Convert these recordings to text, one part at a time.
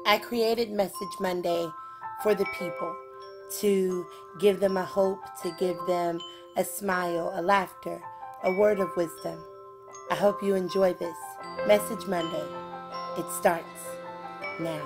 I created Message Monday for the people, to give them a hope, to give them a smile, a laughter, a word of wisdom. I hope you enjoy this. Message Monday. It starts now.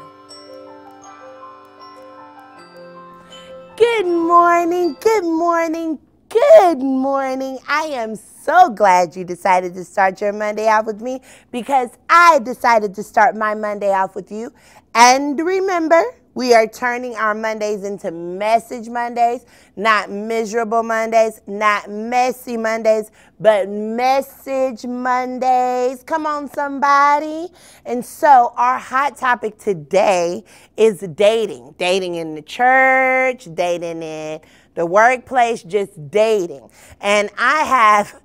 Good morning, good morning, good morning. I am so glad you decided to start your Monday off with me, because I decided to start my Monday off with you. And remember, we are turning our Mondays into Message Mondays, not miserable Mondays, not messy Mondays, but Message Mondays. Come on, somebody. And so our hot topic today is dating. Dating in the church, dating in the workplace, just dating. And I have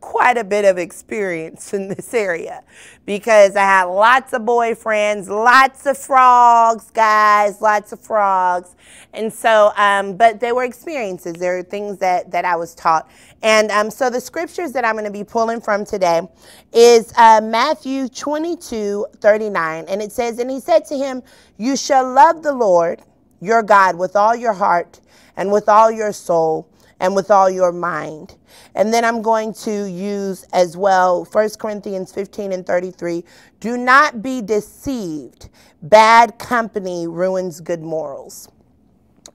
quite a bit of experience in this area, because I had lots of boyfriends, lots of frogs, guys, lots of frogs. And so, but they were experiences. There are things that I was taught. And so the scriptures that I'm going to be pulling from today is Matthew 22:39. And it says, "And he said to him, you shall love the Lord your God with all your heart and with all your soul and with all your mind." And then I'm going to use as well 1 Corinthians 15:33. "Do not be deceived. Bad company ruins good morals."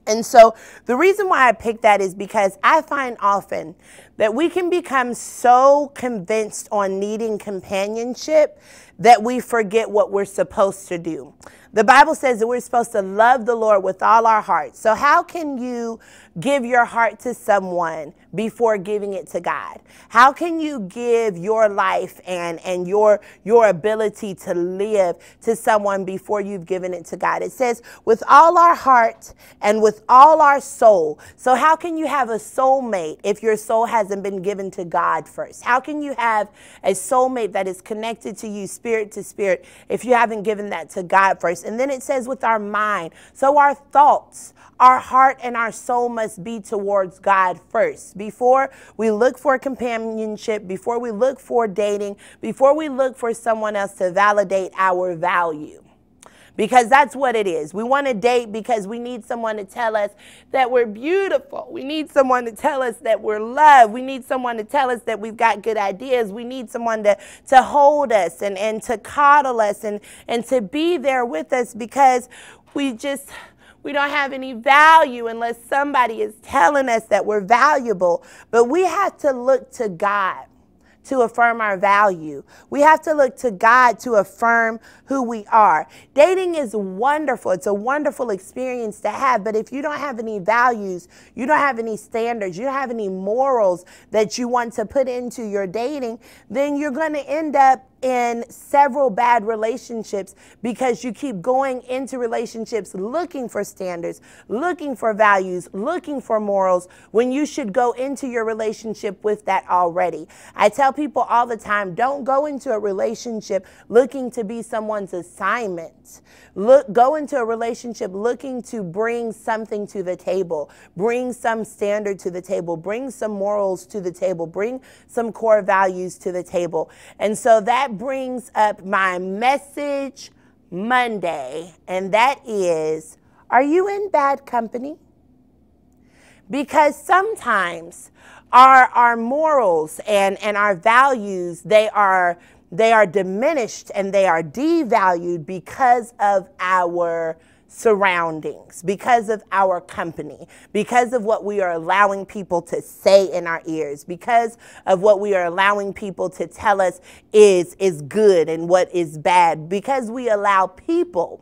And so the reason why I picked that is because I find often that we can become so convinced on needing companionship that we forget what we're supposed to do. The Bible says that we're supposed to love the Lord with all our heart. So how can you give your heart to someone before giving it to God? How can you give your life and your ability to live to someone before you've given it to God? It says with all our heart and with all our soul. So how can you have a soulmate if your soul hasn't been given to God first? How can you have a soulmate that is connected to you spirit to spirit if you haven't given that to God first? And then it says with our mind. So our thoughts, our heart and our soul must be towards God first. Before we look for companionship, before we look for dating, before we look for someone else to validate our value. Because that's what it is. We want to date because we need someone to tell us that we're beautiful. We need someone to tell us that we're loved. We need someone to tell us that we've got good ideas. We need someone to hold us and to coddle us and to be there with us, because we don't have any value unless somebody is telling us that we're valuable. But we have to look to God to affirm our value. We have to look to God to affirm who we are. Dating is wonderful. It's a wonderful experience to have. But if you don't have any values, you don't have any standards, you don't have any morals that you want to put into your dating, then you're going to end up in several bad relationships, because you keep going into relationships looking for standards, looking for values, looking for morals, when you should go into your relationship with that already. I tell people all the time, don't go into a relationship looking to be someone's assignment. Go into a relationship looking to bring something to the table, bring some standard to the table, bring some morals to the table, bring some core values to the table. And so that brings up my Message Monday, and that is, are you in bad company? Because sometimes our morals and our values, they are diminished and they are devalued because of our surroundings, because of our company, because of what we are allowing people to say in our ears, because of what we are allowing people to tell us is good and what is bad, because we allow people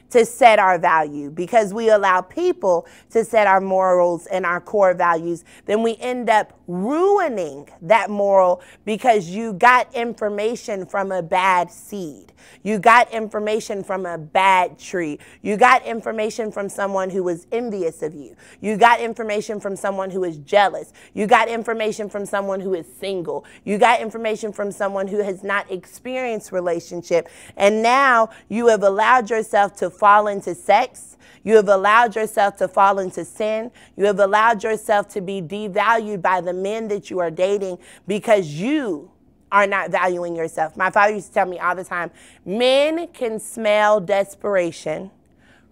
to set our value, because we allow people to set our morals and our core values, then we end up ruining that moral because you got information from a bad seed. You got information from a bad tree. You got information from someone who was envious of you. You got information from someone who is jealous. You got information from someone who is single. You got information from someone who has not experienced relationship. And now you have allowed yourself to fall into sex. You have allowed yourself to fall into sin. You have allowed yourself to be devalued by the men that you are dating because you are not valuing yourself. My father used to tell me all the time, men can smell desperation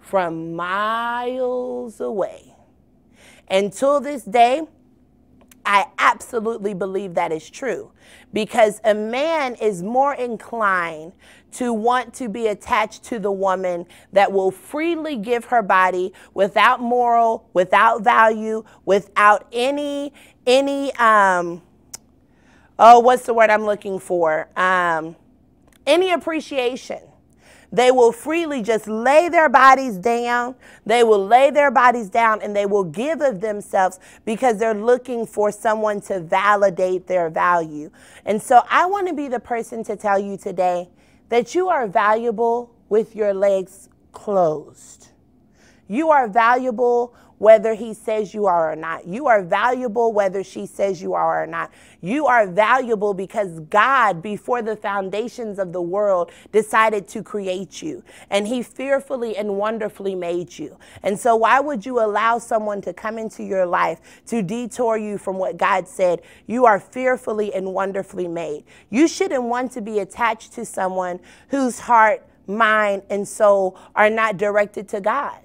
from miles away. Until this day, I absolutely believe that is true, because a man is more inclined to want to be attached to the woman that will freely give her body without moral, without value, without any what's the word I'm looking for? Any appreciation. They will freely just lay their bodies down. They will lay their bodies down and they will give of themselves because they're looking for someone to validate their value. And so I want to be the person to tell you today that you are valuable with your legs closed. You are valuable whether he says you are or not. You are valuable whether she says you are or not. You are valuable because God, before the foundations of the world, decided to create you. And he fearfully and wonderfully made you. And so why would you allow someone to come into your life to detour you from what God said? You are fearfully and wonderfully made. You shouldn't want to be attached to someone whose heart, mind, and soul are not directed to God.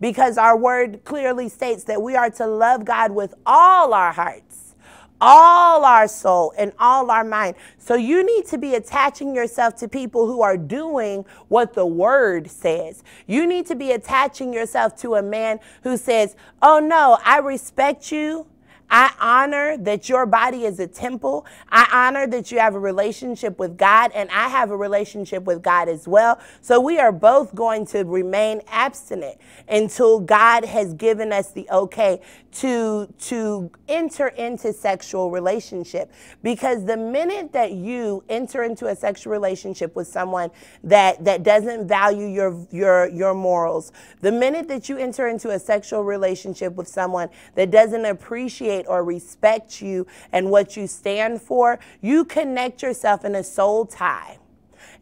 Because our word clearly states that we are to love God with all our hearts, all our soul, and all our mind. So you need to be attaching yourself to people who are doing what the word says. You need to be attaching yourself to a man who says, oh no, I respect you. I honor that your body is a temple. I honor that you have a relationship with God, and I have a relationship with God as well. So we are both going to remain abstinent until God has given us the okay to enter into sexual relationship. Because the minute that you enter into a sexual relationship with someone that doesn't value your morals, the minute that you enter into a sexual relationship with someone that doesn't appreciate or respect you and what you stand for, you connect yourself in a soul tie.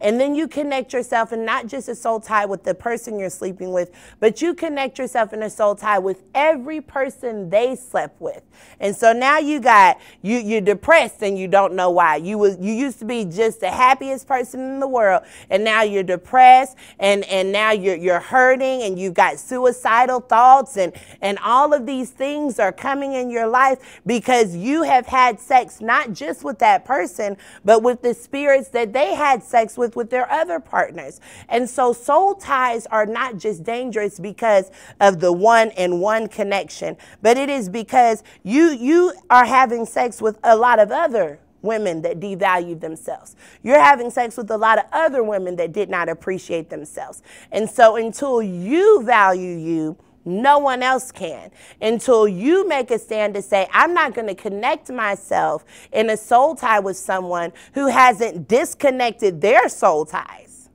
And then you connect yourself in not just a soul tie with the person you're sleeping with, but you connect yourself in a soul tie with every person they slept with. And so now you're depressed and you don't know why. You used to be just the happiest person in the world, and now you're depressed, and now you're hurting, and you've got suicidal thoughts, and all of these things are coming in your life because you have had sex not just with that person, but with the spirits that they had sex with their other partners. And so soul ties are not just dangerous because of the one-in-one connection, but it is because you are having sex with a lot of other women that devalue themselves. You're having sex with a lot of other women that did not appreciate themselves. And so until you value you, no one else can. Until you make a stand to say, I'm not going to connect myself in a soul tie with someone who hasn't disconnected their soul ties.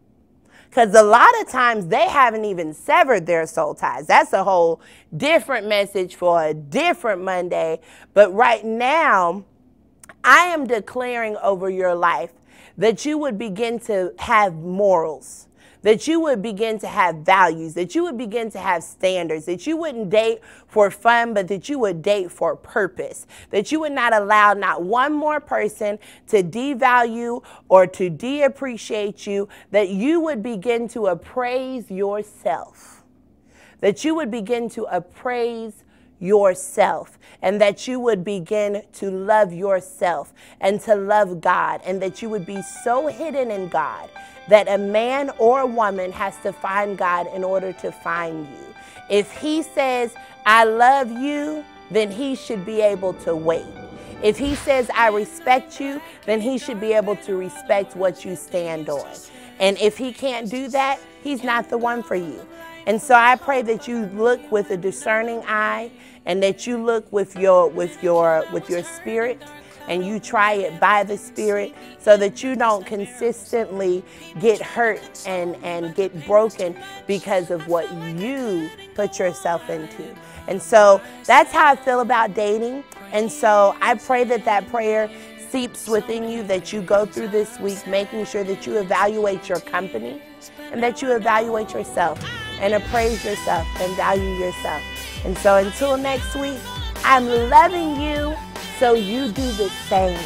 Because a lot of times they haven't even severed their soul ties. That's a whole different message for a different Monday. But right now, I am declaring over your life that you would begin to have morals, that you would begin to have values, that you would begin to have standards, that you wouldn't date for fun, but that you would date for purpose, that you would not allow not one more person to devalue or to de-appreciate you, that you would begin to appraise yourself, that you would begin to appraise yourself, and that you would begin to love yourself and to love God, and that you would be so hidden in God that a man or a woman has to find God in order to find you. If he says, I love you, then he should be able to wait. If he says, I respect you, then he should be able to respect what you stand on. And if he can't do that, he's not the one for you. And so I pray that you look with a discerning eye, and that you look with your spirit, and you try it by the Spirit, so that you don't consistently get hurt and get broken because of what you put yourself into. And so that's how I feel about dating. And so I pray that that prayer seeps within you, that you go through this week making sure that you evaluate your company, and that you evaluate yourself and appraise yourself and value yourself. And so until next week, I'm loving you, so you do the same.